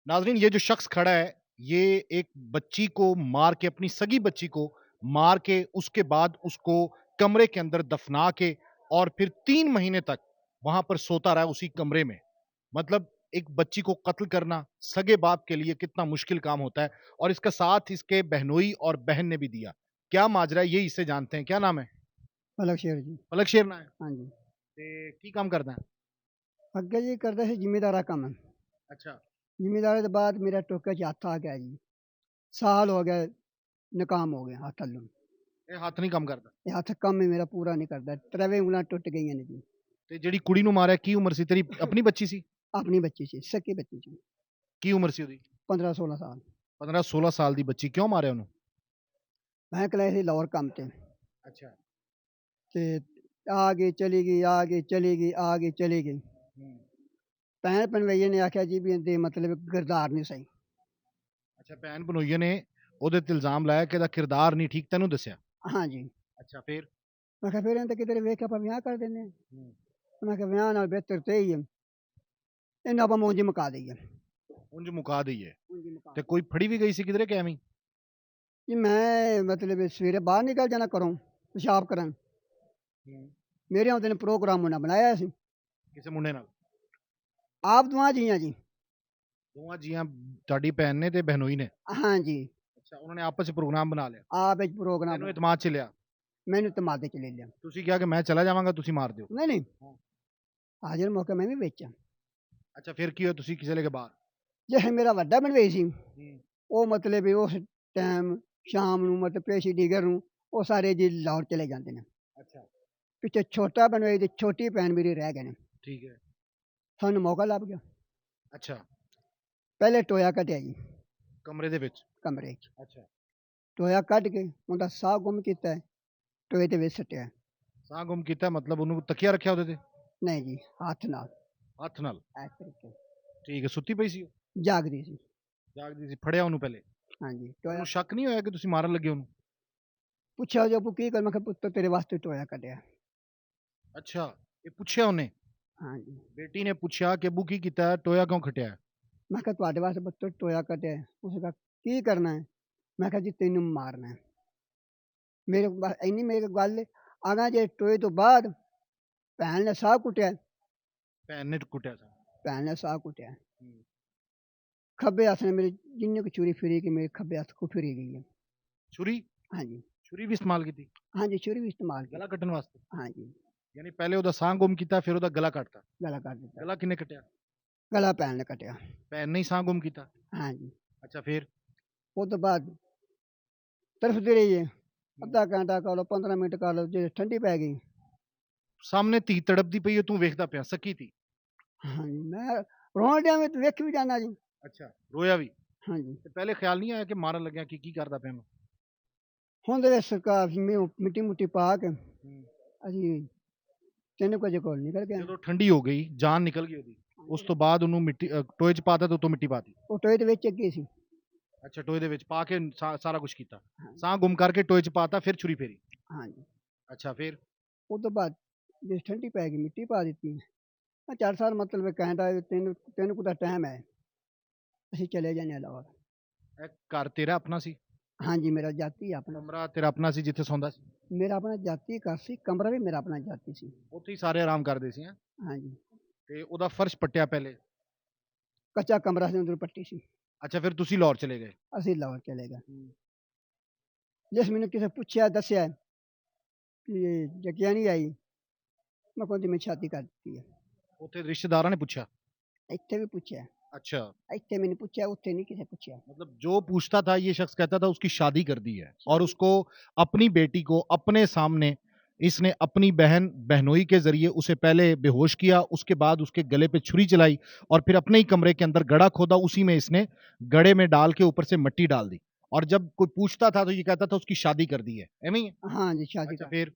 नाज़रीन, ये जो शख्स खड़ा है, ये एक बच्ची को मार के, अपनी सगी बच्ची को मार के, उसके बाद उसको कमरे के अंदर दफना के और फिर 3 महीने तक वहाँ पर सोता रहा उसी कमरे में। मतलब एक बच्ची को कत्ल करना सगे बाप के लिए कितना मुश्किल काम होता है, और इसका साथ इसके बहनोई और बहन ने भी दिया। क्या माजरा है, ये इससे जानते हैं। क्या नाम है? अलग शेर जी। पलक शेर ना है हाँ जी। ते की काम करदा है? ਅੱਗੇ ਜੀ ਕਰਦਾ ਸੀ ਜ਼ਿਮੀਂਦਾਰਾ ਕੰਮ। अच्छा। ਜ਼ਿਮੀਂਦਾਰੀ ਦੇ ਬਾਅਦ ਮੇਰਾ ਟੋਕੇ 'ਚ ਹੱਥ ਆ ਗਿਆ ਜੀ। ਸਾਲ ਹੋ ਗਏ ਨਾਕਾਮ ਹੋ ਗਿਆ ਹੱਥ ਵੱਲੋਂ। ਇਹ ਹੱਥ ਨਹੀਂ ਕੰਮ ਕਰਦਾ। ਇਹ ਹੱਥ ਕੰਮ ਹੀ ਮੇਰਾ ਪੂਰਾ ਨਹੀਂ ਕਰਦਾ। ਤਰੇਵੇਂ ਉਂਗਲਾਂ ਟੁੱਟ ਗਈਆਂ ਨੇ ਜੀ। ਤੇ ਜਿਹੜੀ ਕੁੜੀ ਨੂੰ ਮਾਰਿਆ ਕੀ ਉਮਰ ਸੀ ਤੇਰੀ? ਆਪਣੀ ਬੱਚੀ ਸੀ? ਆਪਣੀ ਬੱਚੀ ਸੀ, ਸਕੀ ਬੱਚੀ ਸੀ। ਕੀ ਉਮਰ ਸੀ ਉਹਦੀ? 15-16 ਸਾਲ। 15-16 ਸਾਲ ਦੀ ਬੱਚੀ, ਕਿਉਂ ਮਾਰਿਆ ਉਹਨੂੰ? ਮੈਂ ਕਲਿਆ ਸੀ ਲਾਹੌਰ ਕੰਮ ਤੇ। ਅੱਛਾ। ਤੇ ਆ ਗਈ, ਚਲੀ ਗਈ, ਆ ਗਈ, ਚਲੀ ਗਈ, ਆ ਗਈ, ਚਲੀ ਗਈ। ਹੂੰ। ਭੈਣ ਭਣਵਈਏ ਨੇ ਆਖਿਆ ਜੀ ਵੀ ਇਹਦੇ ਮਤਲਬ ਕਿਰਦਾਰ ਨਹੀਂ ਸਹੀ। ਅੱਛਾ, ਭੈਣ ਭਣੋਈਏ ਨੇ ਉਹਦੇ ਤੇ ਇਲਜ਼ਾਮ ਲਾਇਆ ਕਿ ਇਹਦਾ ਕਿਰਦਾਰ ਨਹੀਂ ਠੀਕ, ਤੈਨੂੰ ਦੱਸਿਆ? ਹਾਂਜੀ। ਅੱਛਾ, ਫਿਰ? ਮੈਂ ਕਿਹਾ ਫਿਰ ਇਹਨੇ ਤਾਂ ਕਿਤੇ ਵੇਖ ਕੇ ਆਪਾਂ ਵਿਆਹ ਕਰ ਦਿੰਦੇ ਹਾਂ। ਹੂੰ। ਮੈਂ ਕਿਹਾ ਵਿਆਹ ਨਾਲ ਬਿਹਤਰ ਤੇ ਹੀ ਹੈ ਇਹਨੂੰ ਆਪਾਂ ਮੌਂਜੀ ਮੁਕਾ ਦਈਏ। ਉਂਝ ਮੁਕਾ ਦਈਏ। ਮੌਂਜੀ ਮੁਕਾ ਤੇ ਦਈਏ। ਕੋਈ ਫੜੀ ਵੀ ਗਈ ਸੀ ਕਿਧਰੇ ਕਿ ਐਵੇਂ ਹੀ? ਜੀ ਮੈਂ ਮਤਲਬ ਸਵੇਰੇ ਬਾਹਰ ਨਿਕਲ ਜਾਣਾ ਘਰੋਂ ਪਿਸ਼ਾਬ ਕਰਨ। ਹੂੰ। ਮੇਰੇ ਆਉਂਦੇ ਨੇ ਪ੍ਰੋਗਰਾਮ ਉਹਨਾਂ ਬਣਾਇਆ ਸੀ। ਕਿਸੇ ਮੁੰਡੇ ਨਾਲ? ਆਪ ਦੋਵਾਂ ਜੀਆਂ ਜੀ। ਦੋਵਾਂ ਜੀਆਂ, ਤੁਹਾਡੀ ਭੈਣ ਨੇ ਤੇ ਬਹਿਨੋਈ ਨੇ? ਹਾਂਜੀ। ਅੱਛਾ, ਉਹਨਾਂ ਨੇ ਆਪਸ ਚ ਪ੍ਰੋਗਰਾਮ ਬਣਾ ਲਿਆ। ਆਪ ਵਿੱਚ ਪ੍ਰੋਗਰਾਮ ਤੈਨੂੰ ਬਣਾਇਆ। ਇਤਮਾਦ ਚ ਲਿਆ? ਮੈਨੂੰ ਤਮਾਦੇ ਚ ਲੈ ਲਿਆ। ਤੁਸੀਂ ਕਿਹਾ ਕਿ ਮੈਂ ਚਲਾ ਜਾਵਾਂਗਾ, ਤੁਸੀਂ ਮਾਰ ਦਿਓ। ਨਹੀਂ ਨਹੀਂ, ਹਾਂ। ਹਾਜ਼ਰ ਮੌਕੇ ਮੈਂ ਵੀ ਵੇਚਾਂ। ਅੱਛਾ, ਫਿਰ ਕੀ ਹੋਇਆ? ਤੁਸੀਂ ਚਲੇ ਗਏ ਬਾਹਰ? ਜੇ ਮੇਰਾ ਵੱਡਾ ਬਣਵਾਈ ਸੀ ਹੂੰ। ਉਹ ਮਤਲਬ ਵੀ ਉਸ ਟਾਈਮ ਸ਼ਾਮ ਨੂੰ ਮਤਲਬ ਪੇਸ਼ੀ ਡੀਗਰ ਨੂੰ ਉਹ ਸਾਰੇ ਜੀ ਲਾਹੌਰ ਚਲੇ ਜਾਂਦੇ ਨੇ। ਅੱਛਾ। ਪਿੱਛੇ ਛੋਟਾ ਬਣਵਾਈ ਤੇ ਛੋਟੀ ਭੈਣ ਮੇਰੀ ਰਹਿ ਗਏ ਨੇ। ਠੀਕ ਹੈ। ਸਾਨੂੰ ਮੌਕਾ ਲੱਭ ਗਿਆ। ਅੱਛਾ। ਪਹਿਲੇ ਟੋਇਆ ਕੱਢਿਆ ਜੀ ਕਮਰੇ ਦੇ ਵਿੱਚ? ਕਮਰੇ 'ਚ। ਅੱਛਾ। ਟੋਇਆ ਕੱਢ ਕੇ ਉਹਦਾ ਸਾਹ ਗੁੰਮ ਕੀਤਾ ਹੈ, ਟੋਏ ਦੇ ਵਿੱਚ ਸੁੱਟਿਆ। ਸਾਹ ਗੁੰਮ ਕੀਤਾ ਮਤਲਬ ਉਹਨੂੰ ਤਕੀਆ ਰੱਖਿਆ ਉਹਦੇ ਤੇ? ਨਹੀਂ ਜੀ, ਹੱਥ ਨਾਲ ਹੱਥ ਨਾਲ? ਇਸ ਤਰੀਕੇ ਠੀਕ ਹੈ। ਸੁੱਤੀ ਪਈ ਸੀ ਉਹ? ਜਾਗਦੀ ਸੀ। ਜਾਗਦੀ ਸੀ। ਫੜਿਆ ਉਹਨੂੰ ਪਹਿਲੇ? ਹਾਂਜੀ ਉਹਨੂੰ ਟੋਇਆ ਸ਼ੱਕ ਨਹੀਂ ਹੋਇਆ ਕਿ ਤੁਸੀਂ ਮਾਰਨ ਲੱਗੇ ਉਹਨੂੰ? ਪੁੱਛਿਆ ਜੋ ਕੀ ਕਰ, ਮੈਂ ਕਿਹਾ ਪੁੱਤਰ ਤੇਰੇ ਵਾਸਤੇ ਟੋਇਆ ਕੱਢਿਆ। ਅੱਛਾ, ਇਹ ਪੁੱਛਿਆ ਉਹਨੇ? ਹਾਂਜੀ। ਬੇਟੀ ਨੇ ਪੁੱਛਿਆ ਕਿ ਅੱਬੂ ਕੀ ਕੀਤਾ ਹੈ, ਟੋਇਆ ਕਿਉਂ ਖਟਿਆ ਹੈ? ਮੈਂ ਕਿਹਾ ਤੁਹਾਡੇ ਵਾਸਤੇ ਪੁੱਤਰ ਟੋਇਆ ਕੱਢਿਆ ਹੈ। ਉਸਨੇ ਕਿਹਾ ਕੀ ਕਰਨਾ ਹੈ? ਮੈਂ ਕਿਹਾ ਜੀ ਤੈਨੂੰ ਮਾਰਨਾ ਹੈ। ਮੇਰੇ ਬਸ ਇੰਨੀ ਮੇਰੀ ਗੱਲ ਆਗਾ ਜੇ ਟੋਏ ਤੋਂ ਬਾਅਦ ਭੈਣ ਨੇ ਸਾਹ ਕੁੱਟਿਆ। ਭੈਣ ਨੇ ਕੁੱਟਿਆ ਸੀ? ਭੈਣ ਨੇ ਸਾਹ ਕੁੱਟਿਆ। ਹੂੰ। ਖੱਬੇ ਹੱਥ ਨੇ ਮੇਰੀ ਜਿੰਨੀ ਕੁ ਛੁਰੀ ਫਿਰੀ ਕਿ ਮੇਰੇ ਖੱਬੇ ਹੱਥ ਕੋ ਫਿਰੀ ਗਈ ਹੈ। ਛੁਰੀ? ਹਾਂਜੀ। ਛੁਰੀ ਵੀ ਇਸਤੇਮਾਲ ਕੀਤੀ? ਹਾਂਜੀ ਛੁਰੀ ਵੀ ਇਸਤੇਮਾਲ ਗਲਾ ਕੀਤੀ। ਕੱਟਣ ਵਾਸਤੇ? ਹਾਂਜੀ। ਯਾਨੀ ਪਹਿਲੇ ਉਹਦਾ ਸਾਹ ਗੁੰਮ ਕੀਤਾ, ਫਿਰ ਉਹਦਾ ਗਲਾ ਕੱਟਤਾ? ਗਲਾ ਕੱਟ ਦਿੱਤਾ। ਗਲਾ ਕਿੰਨੇ ਕੱਟਿਆ? ਗਲਾ ਭੈਣ ਨੇ ਕੱਟਿਆ। ਭੈਣ ਨੇ ਹੀ ਸਾਹ ਗੁੰਮ ਕੀਤਾ? ਹਾਂਜੀ। ਅੱਛਾ, ਫਿਰ? ਉਹ ਤੋਂ ਬਾਅਦ ਤੜਫਦੀ ਰਹੀ ਹੈ। ਹੂੰ। ਅੱਧਾ ਘੰਟਾ ਕਰ ਲਓ, 15 ਮਿੰਟ ਕਰ ਲਓ, ਜੇ ਠੰਡੀ ਪੈ ਗਈ। ਸਾਹਮਣੇ ਧੀ ਤੜਪਦੀ ਪਈ ਹੈ, ਤੂੰ ਵੇਖਦਾ ਪਿਆ, ਸਕੀ ਧੀ? ਹਾਂਜੀ ਮੈਂ ਰੋਣ ਡਿਆ ਮੈਂ ਵੇਖ ਵੀ ਜਾਣਾ ਜੀ। ਅੱਛਾ, ਰੋਇਆ ਵੀ? ਹਾਂਜੀ। ਤੇ ਪਹਿਲੇ ਖਿਆਲ ਨਹੀਂ ਆਇਆ ਕਿ ਮਾਰਨ ਲੱਗਿਆ ਕਿ ਕੀ ਕਰਦਾ ਪਿਆ ਮੈਂ? ਹੁਣ ਦੇ ਸਰਕਾਰ ਮਿੱਟੀ ਮੁੱਟੀ ਪਾ ਕੇ ਹੂੰ। ਅਸੀਂ 3 ਵਜੇ ਕੋਲ ਨਿਕਲ ਗਏ। ਜਦੋਂ ਠੰਡੀ ਹੋ ਗਈ, ਜਾਨ ਨਿਕਲ ਗਈ ਉਹਦੀ, ਉਸ ਤੋਂ ਬਾਅਦ ਉਹਨੂੰ ਮਿੱਟੀ ਟੋਏ 'ਚ ਪਾਤਾ ਤੇ ਉੱਤੋਂ ਮਿੱਟੀ ਪਾਤੀ? ਉਹ ਟੋਏ ਦੇ ਵਿੱਚ ਅੱਗੇ ਸੀ। ਅੱਛਾ, ਟੋਏ ਦੇ ਵਿੱਚ ਪਾ ਕੇ ਸਾਰਾ ਕੁਝ ਕੀਤਾ। ਹਾਂਜੀ। ਸਾਹ ਗੁੰਮ ਕਰਕੇ ਟੋਏ 'ਚ ਪਾਤਾ, ਫਿਰ ਛੁਰੀ ਫੇਰੀ? ਹਾਂਜੀ। ਅੱਛਾ, ਫਿਰ? ਉਹ ਤੋਂ ਬਾਅਦ ਜੇ ਠੰਡੀ ਪੈ ਗਈ ਮਿੱਟੀ ਪਾ ਦਿੱਤੀ। ਮੈਂ 4 ਸਾਲ ਮਤਲਬ ਕਹਿੰਦਾ ਤਿੰਨ ਕੁ ਦਾ ਟਾਈਮ ਹੈ ਅਸੀਂ ਚਲੇ ਜਾਂਦੇ ਹਾਂ ਲਾਹੌਰ। ਇਹ ਘਰ ਤੇਰਾ ਆਪਣਾ ਸੀ? ਹਾਂਜੀ ਮੇਰਾ ਜਾਤੀ ਆਪਣਾ। ਕਮਰਾ ਤੇਰਾ ਆਪਣਾ ਸੀ ਜਿੱਥੇ ਸੌਂਦਾ ਸੀ? ਮੇਰਾ ਆਪਣਾ ਜਾਤੀ ਘਰ ਸੀ, ਕਮਰਾ ਵੀ ਮੇਰਾ ਆਪਣਾ ਜਾਤੀ ਸੀ। ਉੱਥੇ ਹੀ ਸਾਰੇ ਆਰਾਮ ਕਰਦੇ ਸੀ? ਹੈਂ? ਹਾਂਜੀ। ਤੇ ਉਹਦਾ ਫਰਸ਼ ਪੱਟਿਆ ਪਹਿਲੇ? ਕੱਚਾ ਕਮਰਾ ਸੀ, ਅੰਦਰ ਪੱਟੀ ਸੀ। ਅੱਛਾ, ਫਿਰ ਤੁਸੀਂ ਲਾਹੌਰ ਚਲੇ ਗਏ? ਅਸੀਂ ਲਾਹੌਰ ਚਲੇ ਗਏ। ਹੂੰ। ਜਿਸ ਮੈਨੂੰ ਕਿਸੇ ਪੁੱਛਿਆ ਦੱਸਿਆ ਕਿ ਜੱਗਿਆ ਨਹੀਂ ਆਈ, ਮੈਂ ਕਹਿੰਦੀ ਮੈਂ ਸ਼ਾਦੀ ਕਰ ਦਿੱਤੀ ਹੈ। ਉੱਥੇ ਰਿਸ਼ਤੇਦਾਰਾਂ ਨੇ ਪੁੱਛਿਆ? ਇੱਥੇ ਵੀ ਪੁੱਛਿਆ। अच्छा। ਇੱਥੇ ਮੈਨੂੰ ਪੁੱਛਿਆ, ਉੱਥੇ नहीं किसी पूछा। मतलब जो पूछता था ये शख्स कहता था उसकी शादी कर दी है, और उसको अपनी बेटी को अपने सामने इसने अपनी बहनोई के जरिए उसे पहले बेहोश किया, उसके बाद उसके गले पे छुरी चलाई और फिर अपने ही कमरे के अंदर गड़ा खोदा, उसी में इसने गड़े में डाल के ऊपर से मिट्टी डाल दी, और जब कोई पूछता था तो ये कहता था उसकी शादी कर दी है। एवं ही है? हाँ जी शादी अच्छा, कर।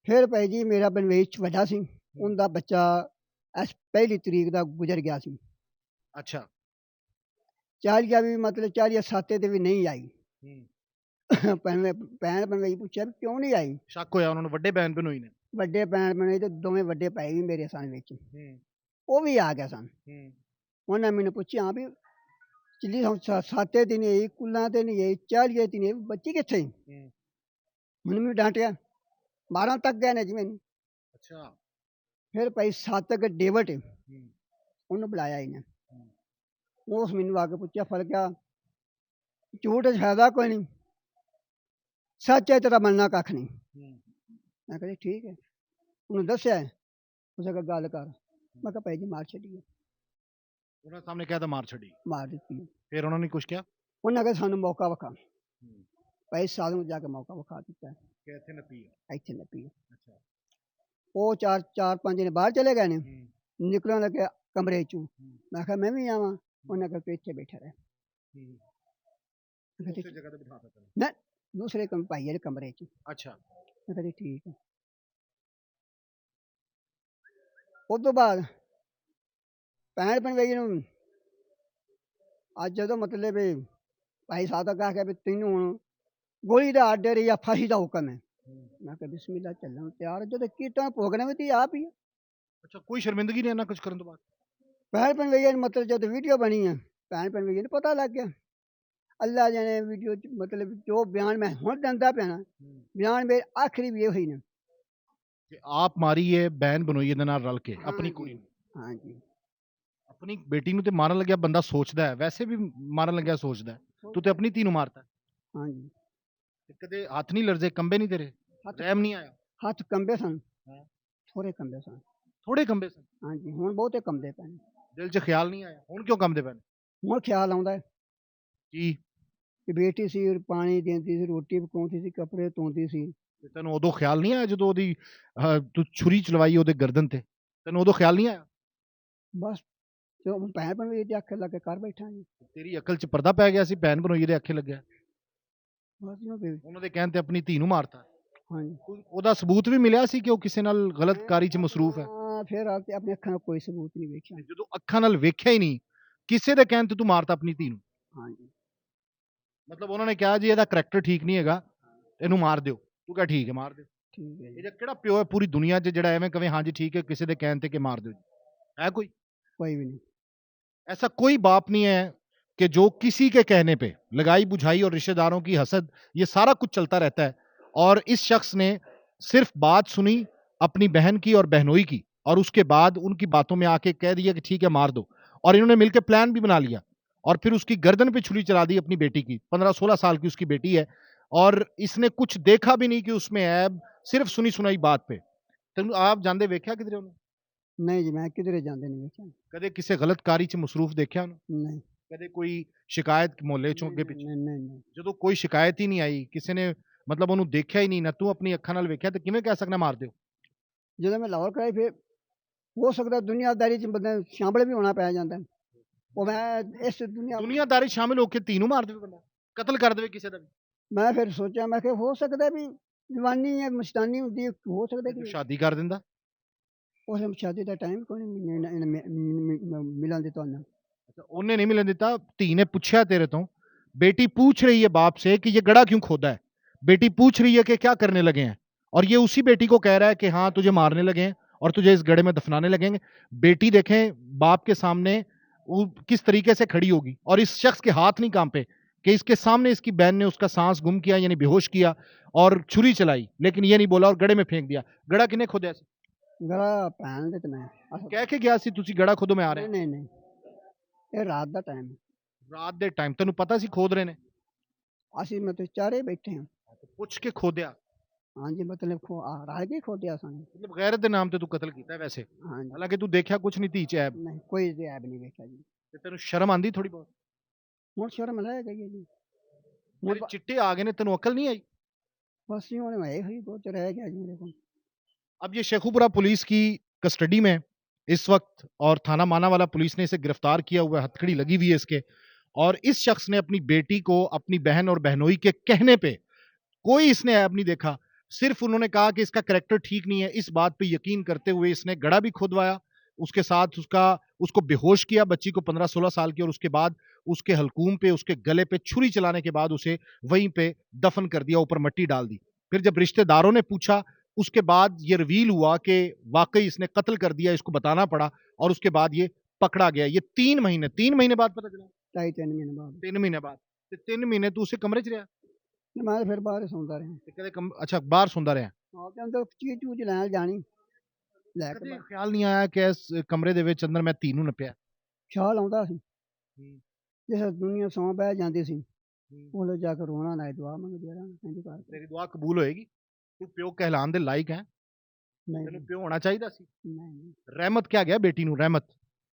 फिर भाई जी मेरा बनवेश वड्डा सी, उनका बच्चा इस पहली तरीक का गुजर गया सी। अच्छा। 40 भी मतलब 40 साते ते भी नहीं आई। भैन बनवाई पूछा भी क्यों नहीं आई। शक होया उन्होंने वड्डे बहन भनोई ने? ਵੱਡੇ ਭੈਣ ਬਣਾਈ ਤੇ ਦੋਵੇਂ ਵੱਡੇ ਭਾਈ ਵੀ ਮੇਰੇ ਸਨ ਵਿੱਚ, ਉਹ ਵੀ ਆ ਗਏ ਸਨ। ਉਹਨਾਂ ਮੈਨੂੰ ਪੁੱਛਿਆ ਵੀ चली हम 7 दिन यही कुल्ला दिन यही 40 दिन यही बच्ची किथे मैंने भी डांटिया 12 तक गए ने जी मैंने अच्छा। फिर भाई 7 तक डेविड उन्हें बुलाया इन्हें उस मैनू आके पूछा फल क्या झूठ च फायदा कोई नहीं सच है तेरा मनना कख नहीं मैं कहा जी ठीक है उन्हें दसिया उसे कहा गल कर मैं कहा भाई जी मार छड़िए ਉਹਨਾਂ ਸਾਹਮਣੇ ਕਹਿ ਤਾ ਮਾਰ ਛੱਡੀ, मार दी ਫਿਰ ਉਹਨਾਂ ਨੇ ਕੁਝ ਕਿਹਾ उन्हें कहा सानू मौका विखा भाई साधु जाके मौका विखा दिता ਕਿ ਇੱਥੇ ਨੱਪੀ ਆ। इतने नपी ਅੱਛਾ। वो चार पांच दिन बाहर चले गए ने निकलन लगे कमरे चों मैं कहा मैं भी आवा उन्हें कहा तू इतने बैठा रहे मैं कहा ਉਸੇ ਜਗ੍ਹਾ ਤੇ ਬਿਠਾ ਦਿੱਤਾ ਤੈਨੂੰ। ना दूसरे भाई के कमरे च ਅੱਛਾ। मैं कहा ठीक है उस तो बाद भैन भनवई नूं अज जो मतलब भी भाई साहब कहा कि तेनों हुण गोली का आर्डर या फांसी का हुक्म है मैं कहा बिस्मिल्लाह चलन तैयार जो कीर्तन भोगने में तो आप ही है ਅੱਛਾ, ਕੋਈ ਸ਼ਰਮਿੰਦਗੀ ਨਹੀਂ ਇਹਨਾਂ ਕੁਝ ਕਰਨ ਤੋਂ ਬਾਅਦ। भैन भनवैया मतलब जो वीडियो बनी है भैन भनवैया ने पता लग गया अल्लाह जाने वीडियो मतलब जो बयान मैं हुण दिंदा पिया ना बयान मेरे आखिरी भी यही ने ਕਿ ਆਪ ਮਾਰੀ ਹੈ ਬਹਿਨ ਬਨੋਈ ਦੇ ਨਾਲ ਰਲ ਕੇ ਆਪਣੀ हाँ ਕੁੜੀ जी ਨੂੰ। हाँ जी ਆਪਣੀ ਬੇਟੀ ਨੂੰ ਤੇ ਮਾਰਨ ਲੱਗਿਆ ਬੰਦਾ ਸੋਚਦਾ ਹੈ, ਵੈਸੇ ਵੀ ਮਾਰਨ ਲੱਗਿਆ ਸੋਚਦਾ ਹੈ। ਤੂੰ ਤੇ ਆਪਣੀ ਧੀ ਨੂੰ ਮਾਰਤਾ। हाँ जी ਤੇ ਕਦੇ ਹੱਥ ਨਹੀਂ ਲਰਜ਼ੇ, ਕੰਬੇ ਨਹੀਂ ਤੇਰੇ, हाथ ਰਹਿਮ ਨਹੀਂ ਆਇਆ? हाथ कंबे सन हाँ। थोड़े कंबे सन ਥੋੜੇ ਕੰਬੇ ਸਨ, हाँ जी हुण बहुते कंबे पे ਦਿਲ 'ਚ ਖਿਆਲ ਨਹੀਂ ਆਇਆ? ਹੁਣ ਕਿਉਂ ਕੰਬਦੇ ਪੈਣ? हुण ख्याल आउंदा है ਕੀ कि बेटी सी पानी देंदी सी रोटी पकाउंदी सी कपड़े धोंदी सी ਤੇ ਤੈਨੂੰ ਉਦੋਂ ਖਿਆਲ ਨਹੀਂ ਆਇਆ ਜਦੋਂ ਉਹਦੀ ਤੂੰ ਛੁਰੀ ਚਲਵਾਈ ਉਹਦੇ ਗਰਦਨ ਤੇ? ਤੈਨੂੰ ਉਦੋਂ ਖਿਆਲ ਨਹੀਂ ਆਇਆ? बस जो भैन भनवैया दी आखे लगे कर बैठा जी ਤੇਰੀ ਅਕਲ 'ਚ ਪਰਦਾ ਪੈ ਗਿਆ ਸੀ, ਭੈਣ ਬਨੋਈ ਦੇ ਅੱਖੇ ਲੱਗਿਆ, बस जो भी ਉਹਨਾਂ ਦੇ ਕਹਿਣ ਤੇ ਆਪਣੀ ਧੀ ਨੂੰ ਮਾਰਤਾ। हाँ जी ਉਹਦਾ ਸਬੂਤ ਵੀ ਮਿਲਿਆ ਸੀ ਕਿ ਉਹ ਕਿਸੇ ਨਾਲ ਗਲਤ ਕਾਰੀ 'ਚ ਮਸਰੂਫ ਹੈ? फिर आके अपनी अखा नाल कोई सबूत नहीं वेख्या ਜਦੋਂ ਅੱਖਾਂ ਨਾਲ ਵੇਖਿਆ ਹੀ ਨਹੀਂ, ਕਿਸੇ ਦੇ ਕਹਿਣ ਤੇ ਤੂੰ ਮਾਰਤਾ ਆਪਣੀ ਧੀ ਨੂੰ। हाँ जी ਮਤਲਬ ਉਹਨਾਂ ਨੇ ਕਿਹਾ ਜੀ ਇਹਦਾ ਕਰੈਕਟਰ ਠੀਕ ਨਹੀਂ ਹੈਗਾ, ਇਹਨੂੰ ਮਾਰ ਦਿਓ। ਤੂੰ ਕਿਹਾ ਠੀਕ ਹੈ ਮਾਰ ਦਿਓ। ठीक है ਇਹ जी ਜਿਹਾ ਕਿਹੜਾ ਪਿਓ ਹੈ ਪੂਰੀ ਦੁਨੀਆ 'ਚ ਜਿਹੜਾ ਐਵੇਂ ਕਵੇ ਹਾਂਜੀ ਠੀਕ ਹੈ ਕਿਸੇ ਦੇ ਕਹਿਣ ਤੇ ਕਿ ਮਾਰ ਦਿਓ ਜੀ? है कोई? कोई भी नहीं ऐसा कोई बाप नहीं है कि जो किसी के कहने पे लगाई बुझाई और रिश्तेदारों की हसद ये सारा कुछ चलता रहता है। और इस शख्स ने सिर्फ बात सुनी अपनी बहन की और बहनोई की और उसके बाद उनकी बातों में आके कह दिया कि ठीक है मार दो, और इन्होंने मिलकर प्लान भी बना लिया और फिर उसकी गर्दन पे छुरी चला दी अपनी बेटी की। 15-16 साल की उसकी बेटी है और इसने कुछ देखा भी नहीं कि उसमें ऐब, सिर्फ सुनी सुनाई बात पे। तो आप जानते वेख्या किधरे उन्हें? नहीं जी मैं किधरे जाते नहीं वेख्या कदे किसी गलत कारी च मसरूफ देखिया उन्हें? नहीं कदे कोई शिकायत मोहल्ले चों अगे पिछे? नहीं नहीं नहीं ਜਦੋਂ ਕੋਈ ਸ਼ਿਕਾਇਤ ਹੀ ਨਹੀਂ ਆਈ, ਕਿਸੇ ਨੇ ਮਤਲਬ ਉਹਨੂੰ ਦੇਖਿਆ ਹੀ ਨਹੀਂ ਨਾ, ਤੂੰ ਆਪਣੀ ਅੱਖਾਂ ਨਾਲ ਵੇਖਿਆ, ਤੇ ਕਿਵੇਂ ਕਹਿ ਸਕਣਾ ਮਾਰ ਦਿਓ? ਜਦੋਂ ਮੈਂ ਲਾਹੌਰ ਕਰਾਈ ਫਿਰ ਹੋ ਸਕਦਾ ਦੁਨੀਆਦਾਰੀ ਚ ਬੰਦੇ ਸ਼ਾਮਲ ਵੀ ਹੋਣਾ ਪੈ ਜਾਂਦਾ ਉਹ ਮੈਂ ਇਸ ਦੁਨੀਆ ਦੁਨੀਆਦਾਰੀ ਸ਼ਾਮਿਲ ਹੋ ਕੇ ਧੀ ਨੂੰ ਮਾਰ ਦੇਵੇ ਬੰਦਾ, ਕਤਲ ਕਰ ਦੇਵੇ ਕਿਸੇ ਦਾ ਵੀ? ਮੈਂ ਫਿਰ ਸੋਚਿਆ ਮੈਂ ਕਿ ਹੋ ਸਕਦਾ ਵੀ ਜਵਾਨੀ ਹੈ ਮਸਤਾਨੀ ਹੁੰਦੀ ਹੈ, ਹੋ ਸਕਦਾ ਤੂੰ ਕਿ ਸ਼ਾਦੀ ਕਰ ਦਿੰਦਾ? ਉਸ ਸ਼ਾਦੀ ਦਾ ਟਾਈਮ ਕੋਈ ਨਹੀਂ ਮਿਲਣ ਦੇ ਤੁਹਾਨੂੰ अच्छा, उन्हें नहीं मिलने देता। धी ने पूछा तेरे तो, बेटी पूछ रही है बाप से कि ये गड़ा क्यों खोदा है, बेटी पूछ रही है कि क्या करने लगे हैं, और ये उसी बेटी को कह रहा है कि हाँ तुझे मारने लगे हैं और तुझे इस गड्ढे में दफनाने लगेंगे। बेटी देखें बाप के सामने वो किस तरीके से खड़ी होगी, और इस शख्स के हाथ नहीं कांपे कि इसके सामने इसकी बहन ने उसका सांस गुम किया यानी बेहोश किया और छुरी चलाई, लेकिन ये नहीं बोला और गड्ढे में फेंक दिया। गड़ा किने खोदा सी? ਗਲਾ ਪੈਣ ਦੇ ਤੇ ਮੈਂ कह के गया सी तुसी गड़ा खोदो मैं आ रहा? ਨਹੀਂ ਨਹੀਂ ਇਹ ਰਾਤ ਦਾ ਟਾਈਮ रात दे टाइम तेन पता सी खोद रहे ने? ਅਸੀਂ ਮਤਲਬ ਚਾਰੇ ਬੈਠੇ ਹਾਂ पुछ के खोदिया? ਹਾਂਜੀ ਮਤਲਬ ਰਾਜ ਕੇ ਖੋਦਿਆ ਸਾਨੂੰ मतलब गैरत दे नाम ते तू कत्ल कीता है वैसे, ਹਾਂਜੀ हालांकि तू देखा कुछ नहीं धी च ऐब, ਨਹੀਂ ਕੋਈ ਐਬ ਨਹੀਂ ਵੇਖਿਆ ਜੀ ते तेन शर्म आंदी थोड़ी बहुत? ਹੁਣ ਸ਼ਰਮ ਲੈ ਗਈ ਹੈ ਜੀ ਹੁਣ मेरे चिट्टे आ गए ने, तेन अकल नहीं आई? ਬਸ ਜੀ ਹੁਣ ਇਹ ਹੋਈ ਬਹੁਤ ਰਹਿ ਗਿਆ ਜੀ ਮੇਰੇ ਕੋਲ अब ये शेखुपुरा पुलिस की कस्टडी में इस वक्त, और थाना मानावाला पुलिस ने इसे गिरफ्तार किया हुआ है, हथकड़ी लगी हुई है इसके। और इस शख्स ने अपनी बेटी को अपनी बहन और बहनोई के कहने पे, कोई इसने ऐब नहीं देखा, सिर्फ उन्होंने कहा कि इसका कैरेक्टर ठीक नहीं है, इस बात पे यकीन करते हुए इसने गड़ा भी खुदवाया, उसके साथ उसको बेहोश किया बच्ची को 15-16 साल की, और उसके बाद उसके हलकूम पे उसके गले पे छुरी चलाने के बाद उसे वहीं पे दफन कर दिया, ऊपर मिट्टी डाल दी। फिर जब रिश्तेदारों ने पूछा उसके बाद ये रिवील हुआ कि वाकई इसने कत्ल कर दिया, इसको बताना पड़ा, और उसके बाद ये पकड़ा गया ये 3 महीने बाद पता चला 2.5-3 ਮਹੀਨੇ ਬਾਅਦ 3 ਮਹੀਨੇ ਬਾਅਦ ਤੇ 3 ਮਹੀਨੇ ਤੂੰ ਉਸੇ ਕਮਰੇ 'ਚ ਰਿਹਾ ਮੈਂ ਤਾਂ ਫਿਰ ਬਾਹਰ ਹੀ ਸੌਂਦਾ ਰਿਹਾ ਤੇ ਕਦੇ ਅੱਛਾ ਬਾਹਰ ਸੌਂਦਾ ਰਿਹਾ ਹਾਂ ਤੇ ਅੰਦਰ ਚੀਜ਼ ਚੂਜ਼ ਲੈਣ ਜਾਣੀ ਲੈ ਕੇ ਕਦੇ ਬਾਹਰ ਖਿਆਲ ਨਹੀਂ ਆਇਆ ਕਿ ਇਸ ਕਮਰੇ ਦੇ ਵਿੱਚ ਅੰਦਰ ਮੈਂ ਧੀ ਨੂੰ ਨੱਪਿਆ ਖਿਆਲ ਆਉਂਦਾ ਸੀ ਹੂੰ, ਜਿਸ ਦੁਨੀਆ ਸੌਂ ਬਹਿ ਜਾਂਦੀ ਸੀ ਹੂੰ। ਉਹਲੇ ਜਾ ਕੇ ਰੋਣਾ ਨਾ ਦੁਆ ਮੰਗਦੇ ਰਹਿਣਾ ਕਹਿੰਦੀ ਕਰ ਤੇਰੀ ਦੁਆ ਕਬੂਲ ਹੋਏਗੀ ਤੂੰ ਪਿਓ ਕਹਿਲਾਉਣ ਦੇ ਲਾਇਕ ਹੈ ਨਹੀਂ ਤੈਨੂੰ ਪਿਓ ਹੋਣਾ ਚਾਹੀਦਾ ਸੀ ਨਹੀਂ ਰਹਿਮਤ ਕਿਹਾ ਗਿਆ ਬੇਟੀ ਨੂੰ ਰਹਿਮਤ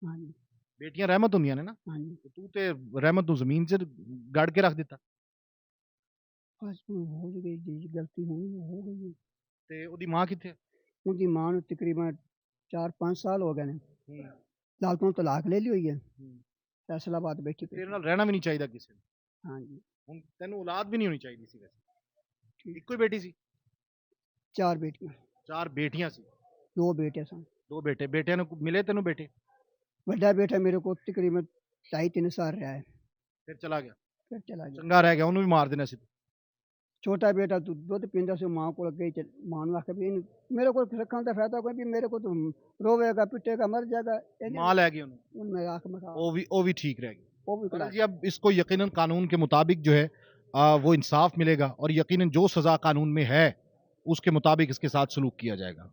ਹਾਂਜੀ ਬੇਟੀਆਂ ਰਹਿਮਤ ਹੁੰਦੀਆਂ ਨੇ ਨਾ ਹਾਂਜੀ ਤੇ ਤੂੰ ਤੇ ਰਹਿਮਤ ਨੂੰ ਜ਼ਮੀਨ 'ਚ ਗੜ ਕੇ ਰੱਖ ਦਿੱਤਾ ਬਸ ਹੁਣ ਹੋ ਗਈ ਜੀ ਗਲਤੀ ਹੋਈ ਹੋ ਗਈ ਤੇ ਉਹਦੀ ਮਾਂ ਕਿੱਥੇ ਹੈ? ਉਹਦੀ ਮਾਂ ਨੂੰ ਤਕਰੀਬਨ 4-5 ਸਾਲ ਹੋ ਗਏ ਨੇ ਹੂੰ, ਲਾਲ ਤੋਂ ਤਲਾਕ ਲੈ ਲਈ ਹੋਈ ਹੈ ਹੂੰ। ਫੈਸਲਾਬਾਦ ਬੈਠੀ ਪਈ ਤੇਰੇ ਨਾਲ ਰਹਿਣਾ ਵੀ ਨਹੀਂ ਚਾਹੀਦਾ ਕਿਸੇ ਨੂੰ ਹਾਂਜੀ ਹੁਣ ਤੈਨੂੰ ਔਲਾਦ ਵੀ ਨਹੀਂ ਹੋਣੀ ਚਾਹੀਦੀ ਸੀ ਵੈਸੇ ਠੀਕ। ਇੱਕੋ ਹੀ ਬੇਟੀ ਸੀ 4 ਬੇਟੀਆਂ 4 ਬੇਟੀਆਂ ਸੀ 2 ਬੇਟੇ ਸਨ 2 ਬੇਟੇ ਬੇਟਿਆਂ ਨੂੰ ਮਿਲੇ ਤੈਨੂੰ ਬੇਟੇ ਵੱਡਾ ਬੇਟਾ ਮੇਰੇ ਕੋਲ ਤਕਰੀਬਨ 2.5-3 ਸਾਲ ਰਿਹਾ ਹੈ ਫਿਰ ਚਲਾ ਗਿਆ ਫਿਰ ਚਲਾ ਗਿਆ ਚੰਗਾ ਰਹਿ ਗਿਆ ਉਹਨੂੰ ਵੀ ਮਾਰ ਦੇਣਾ ਸੀ ਛੋਟਾ ਬੇਟਾ ਦੁੱਧ ਪੀਂਦਾ ਸੀ ਮਾਂ ਕੋਲ ਅੱਗੇ ਮਾਂ ਨੂੰ ਆਖਿਆ ਵੀ ਇਹਨੂੰ ਮੇਰੇ ਕੋਲ ਰੱਖਣ ਦਾ ਫਾਇਦਾ ਕੋਈ ਵੀ ਮੇਰੇ ਕੋਲ ਤੂੰ ਰੋਵੇਗਾ ਪਿੱਟੇਗਾ ਮਰ ਜਾਏਗਾ माँ ले गई उन्होंने ਉਹਨੂੰ ਮੈਂ ਆਖ ਮੈਂ ਕਿਹਾ वो भी ठीक रहेगी ਉਹ ਵੀ मगर खिला जी अब इसको यकीनन कानून के मुताबिक जो है वो इंसाफ मिलेगा और यकीनन जो सजा कानून में है उसके मुताबिक इसके साथ सलूक किया जाएगा